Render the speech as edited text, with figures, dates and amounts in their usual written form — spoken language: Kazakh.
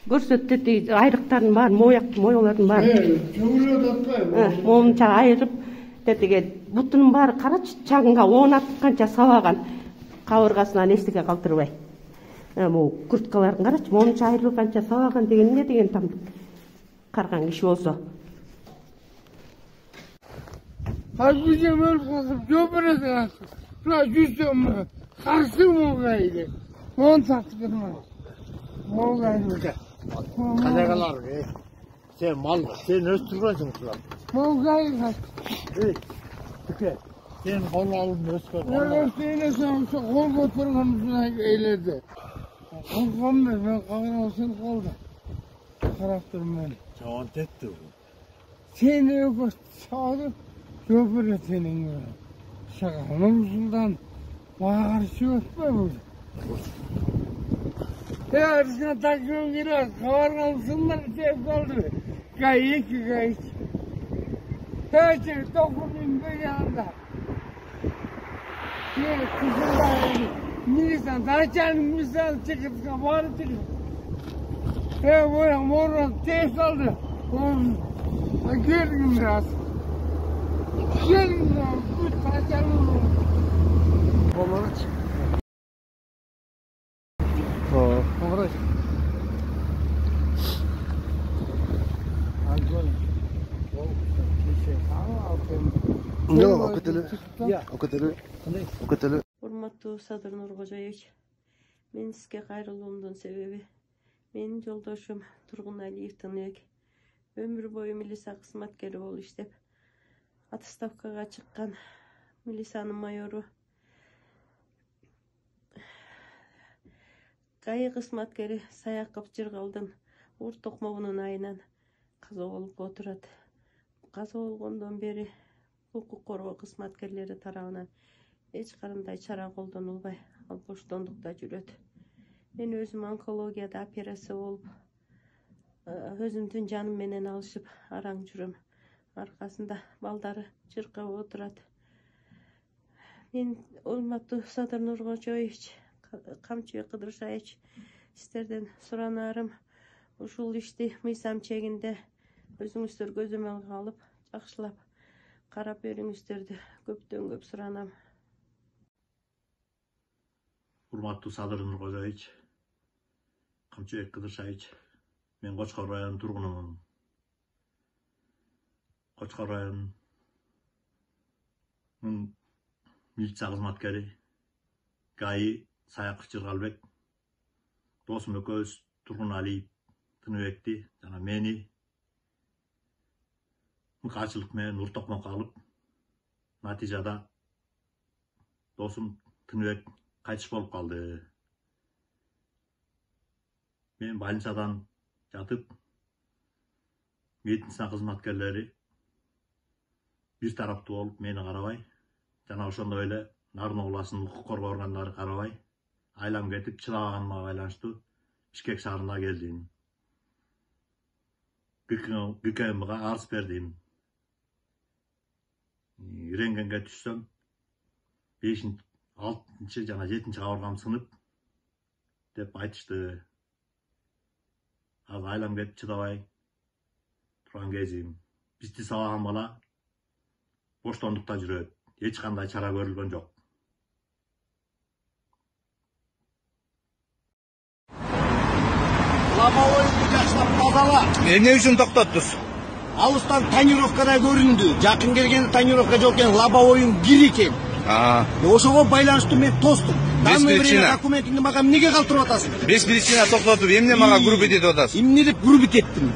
көрсөттү дейт, айрыктардын баарын, моюлардын баарын. Жөгүлөп атпайбы? Моунча айырып, тетиге бутунун баары карачы чагынга оонатып канча сабаган, кабыргасынан эчтеке калтырбай. Могу курткаларын карачы, моунча айырып канча сабаган деген эмне деген там карган киши болсо. Halbuki böyle kalkıp göbürüz artık. La yüzüm karşı Moğay'dı. Onu taktırma. Moğay'dı. Kazakalar sen mal, sen östürüyorsun kızlar. Moğay'ı kaç. Tüke, sen kol alın östürüyorsun. Ne östüğüne sanırsa kol götürmemizine eyledi. Korkmam ben kalkın olsun kolda. Karaktırım beni. Çavan tetti bu. Seni yok sağdı. Göbürü senin böyle. Şakanımızdan bağırışı ötme burada. Yarısına takıyorum girer. Kavargalısından şey kaldı. Gayet ki gayet. Her şey 9.000 bir yanında. Ne kızımda Nisan, Taçan'ın misal çıkıp kabarı çıkıp. Böyle morun tez kaldı. Gelin biraz. Gelin biraz. Bu Taçan'ın. Olmalı çık. Olmalı çık. Yok, okutulu. Урматтуу Садыр Нуркожоевич, мен сизге кайрылуумдун себеби менин жолдошум Тургун Алиевдин өмүр бою милиция кызматкери болуп иштеп, отставкага чыккан милициянын майору ГАИ кызматкери Саяков Жыргалдын Ур Токмогунун айынан каза болуп отурат. Каза болгондон бери укук коргоо кызматкерлери тарабынан эч кандай чара колдонулбай, ал боштондукта жүрөт. Мен өзүм онкологияда операция болуп, өзүмдүн жаным менен алышып араң жүрөм. Аркасында балдары чыркап отурат. Мен урматтуу Садыр Нуркожоевич, Камчыбек Кыдыршаевич, сиздерден суранарым ушул ишти мыйзам чегинде өзүңүздөр көзөмөлгө алып, жакшылап карап бериңиздерди көптөн көп суранам. Урматтуу Садыр Нуркожоевич, Камчыбек Кыдыршаевич, мен Кочкор районунун тургунумун. Кочкор районунун милиция кызматкери ГАИ Саяков Жыргалбек, досум экөөбүз Тургун Алиев Тыныбекти жана мени мыкаачылык менен Ур Токмокко алып, натыйжада досум Тыныбек кайтыш болуп калды. Мен больницадан жатып, медицина кызматкерлери бир тараптуу болуп мени карабай, жана ошондой эле Нарын областынын укук коргоо органдары карабай, айлам кетип чыдабаганыма байланыштуу Бишкек шаарына келдим. ГКМга арыз бердим. Рентгенге түшсөм 5-6 жана 7 кабыргам сынып деп айтышты. Азыр айлам кетип чыдабай турган кезим. Бизди сабаган бала боштондукта жүрөт. Эч кандай чара көрүлгөн жок. Лобовойду жакшылап тазала. Эмне үчүн токтоттуз? Алыстан тонировкада көрүндү. Жакын келгенде тонировка жок экен, лобовойдун кири экен. Ошого байланыштуу мен тостум. Данный время документиңди мага эмнеге калтырып атасың? Без причина токтотуп, эмне мага грубить этип атасың? Эмне деп грубить еттим?